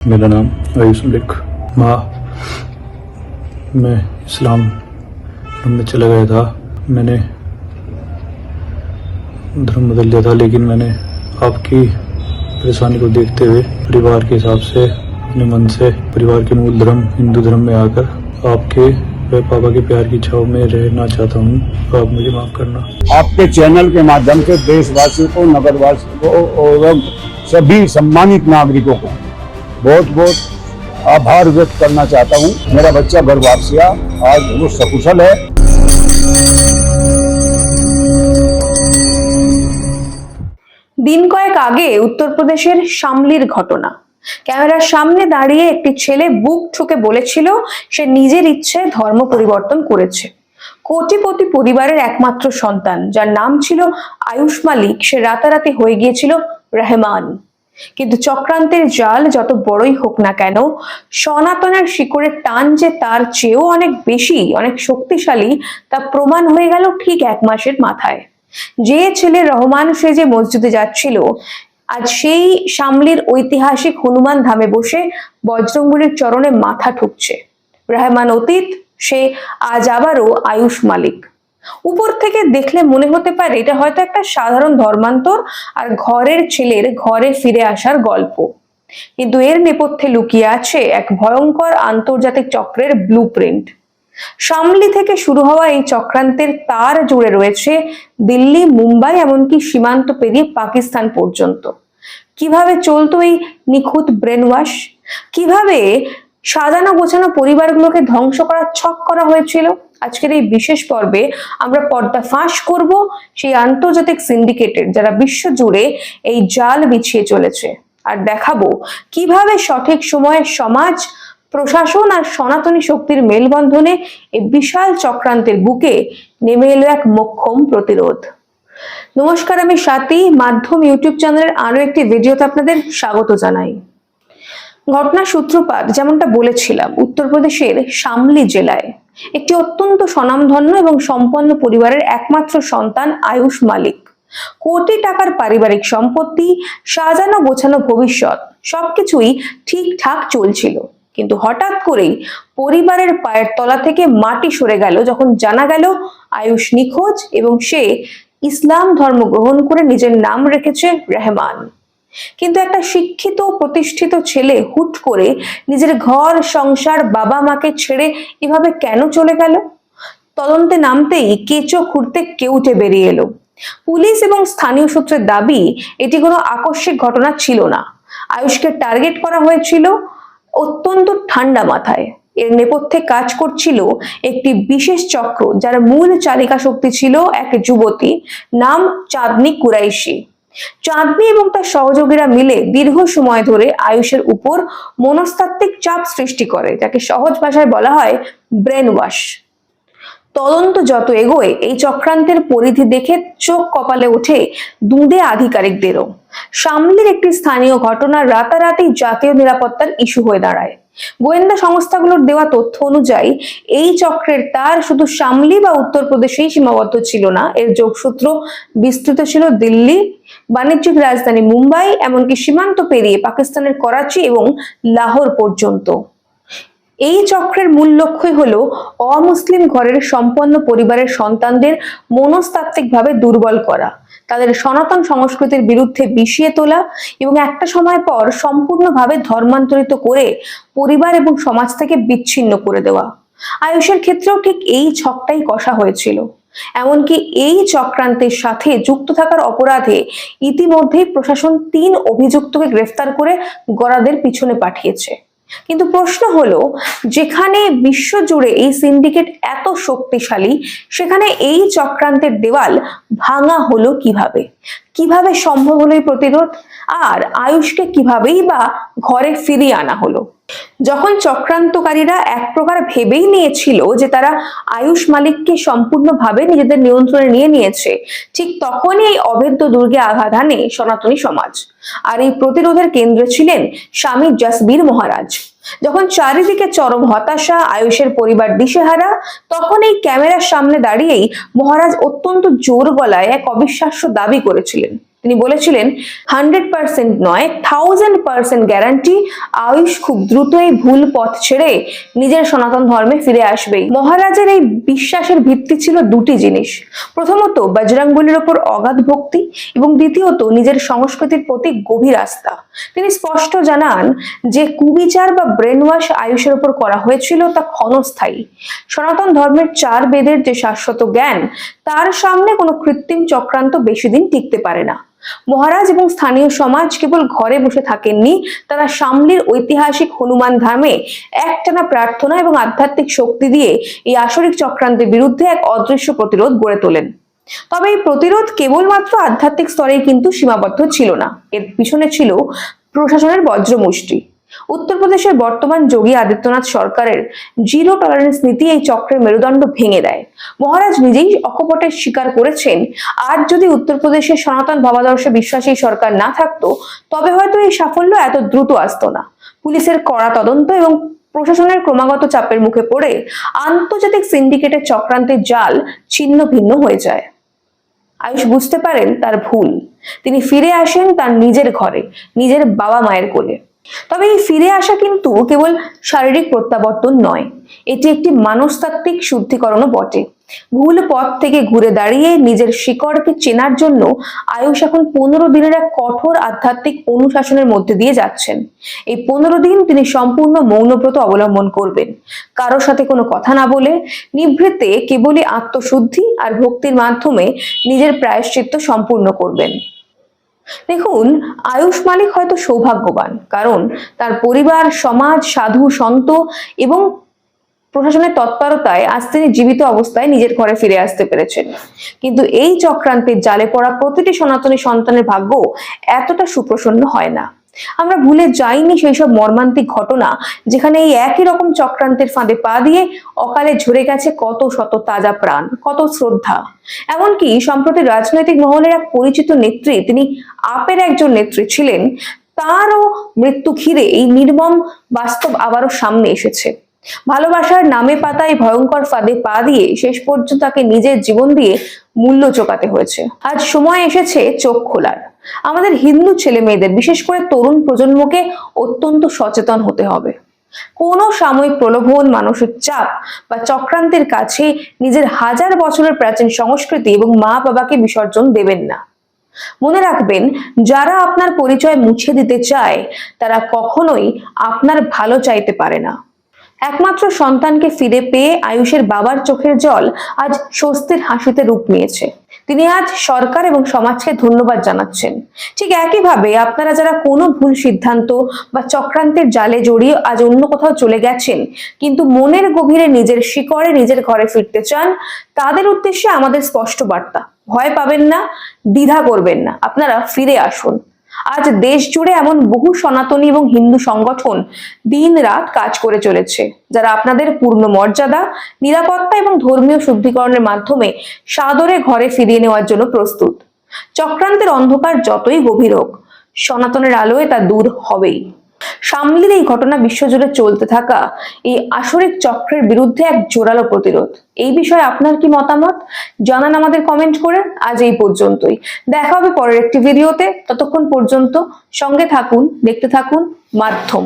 मेरा नाम आयुष मलिक। माँ, मैं इस्लाम धर्म में चला गया था। मैंने धर्म बदल दिया था, लेकिन मैंने आपकी परेशानी को देखते हुए परिवार के हिसाब से अपने मन से परिवार के मूल धर्म हिंदू धर्म में आकर आपके व पापा के प्यार की छाव में रहना चाहता हूँ। तो आप मुझे माफ करना। आपके चैनल के माध्यम से देशवासियों को, नगरवासियों को और सभी सम्मानित नागरिकों को बहुत बहुत आभार व्यक्त करना चाहता हूँ। मेरा बच्चा घर वापसिया आज वो सकुशल है। দিন কয়েক আগে উত্তরপ্রদেশের শামলির ঘটনা। ক্যামেরার সামনে দাঁড়িয়ে একটি ছেলে বুক ঠুকে বলেছিল সে নিজের ইচ্ছে ধর্ম পরিবর্তন করেছে। কোটিপতি পরিবারের একমাত্র সন্তান, যার নাম ছিল আয়ুষ মালিক, সে রাতারাতি হয়ে গিয়েছিল রহমান। কিন্তু চক্রান্তের জাল যত বড়ই হোক না কেন, সনাতনের শিকড়ের টান যে তার চেয়েও অনেক বেশি, অনেক শক্তিশালী, তা প্রমাণ হয়ে গেল ঠিক 1 মাসের মাথায়। যে ছেলে রহমান সেজে মসজিদে যাচ্ছিল, আজ সেই শামলির ঐতিহাসিক হনুমান ধামে বসে বজরংবলীর চরণে মাথা ঠুকছে। রহমান অতীত, সে আজ আবারও আয়ুষ মালিক। উপর থেকে দেখলে মনে হতে পারে এটা হয়তো একটা সাধারণ ধর্মান্তর আর ঘরের ছেলের ঘরে ফিরে আসার গল্প, কিন্তু এর নেপথ্যে লুকিয়ে আছে এক ভয়ঙ্কর আন্তর্জাতিক চক্রের ব্লুপ্রিন্ট। শামলি থেকে শুরু হওয়া এই চক্রান্তের তার জুড়ে রয়েছে দিল্লি, মুম্বাই, এমনকি সীমান্ত পেরিয়ে পাকিস্তান পর্যন্ত। কিভাবে চলতো এই নিখুঁত ব্রেন ওয়াশ? কিভাবে সাজানো গোছানো পরিবারগুলোকে ধ্বংস করার ছক করা হয়েছিল? আজকের এই বিশেষ পর্বে আমরা পর্দা ফাঁস করব সেই আন্তর্জাতিক সিন্ডিকেটের, যারা বিশ্ব জুড়ে এই জাল বিছিয়ে চলেছে, আর দেখাবো কিভাবে সঠিক সময়ে সমাজ, প্রশাসন আর সনাতনী শক্তির মেলবন্ধনে এই বিশাল চক্রান্তের বুকে নেমে এলো এক মোক্ষম প্রতিরোধ। নমস্কার, আমি স্বাতী। মাধ্যম ইউটিউব চ্যানেলের আরো একটি ভিডিওতে আপনাদের স্বাগত জানাই। ঘটনার সূত্রপাত যেমনটা বলেছিলাম উত্তরপ্রদেশের শামলি জেলায় একটি অত্যন্ত স্বনামধন্য এবং সম্পন্ন পরিবারের একমাত্র সন্তান আয়ুষ মালিক। কোটি টাকার পারিবারিক সম্পত্তি, সাজানো গোছানো ভবিষ্যৎ, সবকিছুই ঠিকঠাক চলছিল। কিন্তু হঠাৎ করেই পরিবারের পায়ের তলা থেকে মাটি সরে গেল যখন জানা গেল আয়ুষ নিখোঁজ এবং সে ইসলাম ধর্ম গ্রহণ করে নিজের নাম রেখেছে রহমান। কিন্তু একটা শিক্ষিত প্রতিষ্ঠিত ছেলে হুট করে নিজের ঘর সংসার, বাবা মাকে ছেড়ে এভাবে কেন চলে গেল? তদন্তে নামতেই কেঁচো খুঁড়তে কেউটে বেরিয়ে এলো। পুলিশ এবং স্থানীয় সূত্রের দাবি এটি কোনো আকস্মিক ঘটনা ছিল না। আয়ুষকে টার্গেট করা হয়েছিল অত্যন্ত ঠান্ডা মাথায়। এর নেপথ্যে কাজ করছিল একটি বিশেষ চক্র, যার মূল চালিকা শক্তি ছিল এক যুবতী, নাম চাঁদনি কুরাইশি। চাঁদনি এবং তার সহযোগীরা মিলে দীর্ঘ সময় ধরে আয়ুষের উপর মনস্তাত্ত্বিক চাপ সৃষ্টি করে, যাকে সহজ ভাষায় বলা হয় ব্রেন ওয়াশ। তদন্ত যত এগোয় এই চক্রান্তের পরিধি দেখে চোখ কপালে ওঠে দুঁদে আধিকারিকদেরও। শামলির একটি স্থানীয় ঘটনা রাতারাতি জাতীয় নিরাপত্তার ইস্যু হয়ে দাঁড়ায়। গোয়েন্দা সংস্থাগুলোর দেওয়া তথ্য অনুযায়ী এই চক্রের তার শুধু শামলি বা উত্তরপ্রদেশেই সীমাবদ্ধ ছিল না, এর যোগসূত্র বিস্তৃত ছিল দিল্লি, বাণিজ্যিক রাজধানী মুম্বাই, এমনকি সীমান্ত পেরিয়ে পাকিস্তানের করাচি এবং লাহোর পর্যন্ত। এই চক্রের মূল লক্ষ্যই হলো অমুসলিম ঘরের সম্পন্ন পরিবারের সন্তানদের মনস্তাত্ত্বিকভাবে দুর্বল করা, তাদের সনাতন সংস্কৃতির বিরুদ্ধে বিষিয়ে তোলা এবং একটা সময় পর সম্পূর্ণভাবে ধর্মান্তরিত করে পরিবার এবং সমাজ থেকে বিচ্ছিন্ন করে দেওয়া। আয়ুষের ক্ষেত্রেও ঠিক এই ছকটাই কষা হয়েছিল। এমনকি এই চক্রান্তের সাথে যুক্ত থাকার অপরাধে ইতিমধ্যেই প্রশাসন 3 অভিযুক্তকে গ্রেফতার করে গড়াদের পিছনে পাঠিয়েছে। কিন্তু প্রশ্ন হলো, যেখানে বিশ্বজুড়ে এই সিন্ডিকেট এত শক্তিশালী, সেখানে এই চক্রান্তের দেওয়াল ভাঙা হলো কিভাবে? কিভাবে সম্ভব হলো এই প্রতিরোধ? আর আয়ুষকে কিভাবেই বা ঘরে ফিরিয়ে আনা হলো? যখন চক্রান্তকারীরা এক প্রকার ভেবেই নিয়েছিল যে তারা আয়ুষ মালিককে সম্পূর্ণভাবে নিজেদের নিয়ন্ত্রণে নিয়ে নিয়েছে, ঠিক তখনই এই অভেদ্য দুর্গে আঘাত হানে সনাতনী সমাজ। আর এই প্রতিরোধের কেন্দ্রে ছিলেন স্বামী জসবীর মহারাজ। যখন চারিদিকে চরম হতাশা, আয়ুষের পরিবার দিশেহারা, তখন এই ক্যামেরার সামনে দাঁড়িয়েই মহারাজ অত্যন্ত জোর গলায় এক অবিশ্বাস্য দাবি করেছিলেন। তিনি বলেছিলেন 100% নয় 1000% গ্যারান্টি আয়ুষ খুব দ্রুত এই ভুল পথ ছেড়ে নিজের সনাতন ধর্মে ফিরে আসবেই। মহারাজের এই বিশ্বাসের ভিত্তি ছিল দুটি জিনিস, প্রথমত বজরংবলীর ওপর অগাধ ভক্তি এবং দ্বিতীয়ত নিজের সংস্কৃতির প্রতি গভীর আস্থা। তিনি স্পষ্ট জানান যে কুবিচার বা ব্রেন ওয়াশ আয়ুষের উপর করা হয়েছিল তা ক্ষণস্থায়ী। সনাতন ধর্মের 4 বেদের যে শাশ্বত জ্ঞান তার সামনে কোনো কৃত্রিম চক্রান্ত বেশি দিন টিকতে পারে না। মহারাজ এবং স্থানীয় সমাজ কেবল ঘরে বসে থাকেননি, তারা শামলির ঐতিহাসিক হনুমান ধামে একটানা প্রার্থনা এবং আধ্যাত্মিক শক্তি দিয়ে এই আসরিক চক্রান্তের বিরুদ্ধে এক অদৃশ্য প্রতিরোধ গড়ে তোলেন। তবে এই প্রতিরোধ কেবলমাত্র আধ্যাত্মিক স্তরেই কিন্তু সীমাবদ্ধ ছিল না, এর পিছনে ছিল প্রশাসনের বজ্রমুষ্টি। উত্তরপ্রদেশের বর্তমান যোগী আদিত্যনাথ সরকারের জিরো টলারেন্স নীতি এই চক্রের মেরুদণ্ড ভেঙে দেয়। মহারাজ নিজেই অকপটে স্বীকার করেছেন, আজ যদি উত্তরপ্রদেশের সনাতন ভাবাদর্শে বিশ্বাসী সরকার না থাকতো তবে হয়তো এই সাফল্য এত দ্রুত আসতো না। পুলিশের কড়া তদন্ত এবং প্রশাসনের ক্রমাগত চাপের মুখে পড়ে আন্তর্জাতিক সিন্ডিকেটের চক্রান্তের জাল ছিন্ন ভিন্ন হয়ে যায়। আয়ুষ বুঝতে পারেন তার ভুল, তিনি ফিরে আসেন তার নিজের ঘরে, নিজের বাবা মায়ের কোলে। তবে এই ফিরে আসা কিন্তু কেবল শারীরিক প্রত্যাবর্তন নয়, এটি একটি মানসতাত্ত্বিক শুদ্ধিকরণও বটে। ভুল পথ থেকে ঘুরে দাঁড়িয়ে নিজের শিকড়কে চেনার জন্য আয়ুষ এখন 15 দিনের এক কঠোর আধ্যাত্মিক অনুশাসনের মধ্যে দিয়ে যাচ্ছেন। এই 15 দিন তিনি সম্পূর্ণ মৌনব্রত অবলম্বন করবেন, কারোর সাথে কোনো কথা না বলে নিভৃতে কেবলই আত্মশুদ্ধি আর ভক্তির মাধ্যমে নিজের প্রায়শ্চিত্ত সম্পূর্ণ করবেন। দেখুন, আয়ুষ মালিক হয়তো সৌভাগ্যবান, কারণ তার পরিবার, সমাজ, সাধু, সন্ত এবং প্রশাসনের তৎপরতায় আজ তিনি জীবিত অবস্থায় নিজের ঘরে ফিরে আসতে পেরেছেন। কিন্তু এই চক্রান্তের জালে পড়া প্রতিটি সনাতনী সন্তানের ভাগ্য এতটা সুপ্রসন্ন হয় না। আমরা ভুলে যাইনি সেই সব মর্মান্তিক ঘটনা যেখানে এই একই রকম চক্রান্তের ফাঁদে পা দিয়ে অকালে ঝরে গেছে কত শত তাজা প্রাণ, কত শ্রদ্ধা। এমনকি সম্প্রতি রাজনৈতিক মহলের এক পরিচিত নেত্রী, তিনি আপের একজন নেত্রী ছিলেন, তারও মৃত্যু ঘিরে এই নির্মম বাস্তব আবারও সামনে এসেছে। ভালোবাসার নামে পাতায় ভয়ঙ্কর ফাঁদে পা দিয়ে শেষ পর্যন্ত তাকে নিজের জীবন দিয়ে মূল্য চোকাতে হয়েছে। আজ সময় এসেছে চোখ খোলার। আমাদের হিন্দু ছেলে মেয়েদের, বিশেষ করে তরুণ প্রজন্মকে অত্যন্ত সচেতন হতে হবে। কোনো সাময়িক প্রলোভন, মানসিক চাপ বা চক্রান্তের কাছে নিজের হাজার বছরের প্রাচীন সংস্কৃতি এবং মা বাবাকে বিসর্জন দেবেন না। মনে রাখবেন, যারা আপনার পরিচয় মুছে দিতে চায় তারা কখনোই আপনার ভালো চাইতে পারে না। একমাত্র সন্তানকে ফিরে পেয়ে আয়ুষের বাবার চোখের জল আজ স্বস্তির হাসিতে রূপ নিয়েছে। তিনি আজ সরকার এবং সমাজকে ধন্যবাদ জানাচ্ছেন। ঠিক একইভাবে আপনারা যারা কোনো ভুল সিদ্ধান্ত বা চক্রান্তের জালে জড়িয়ে আজ অন্য কোথাও চলে গেছেন, কিন্তু মনের গভীরে নিজের শিকড়ে নিজের ঘরে ফিরতে চান, তাদের উদ্দেশ্যে আমাদের স্পষ্ট বার্তা, ভয় পাবেন না, দ্বিধা করবেন না, আপনারা ফিরে আসুন। আজ দেশ জুড়ে এমন বহু সনাতনী এবং হিন্দু সংগঠন দিন রাত কাজ করে চলেছে, যারা আপনাদের পূর্ণ মর্যাদা, নিরাপত্তা এবং ধর্মীয় শুদ্ধিকরণের মাধ্যমে সাদরে ঘরে ফিরিয়ে নেওয়ার জন্য প্রস্তুত। চক্রান্তের অন্ধকার যতই গভীর হোক, সনাতনের আলোয় তা দূর হবেই। শামলির এই ঘটনা বিশ্বজুড়ে চলতে থাকা এই আসরিক চক্রের বিরুদ্ধে এক জোরালো প্রতিরোধ। এই বিষয়ে আপনার কি মতামত জানান আমাদের কমেন্ট করে। আজ এই পর্যন্তই, দেখা হবে পরের একটি ভিডিওতে। ততক্ষণ পর্যন্ত সঙ্গে থাকুন, দেখতে থাকুন মাধ্যম।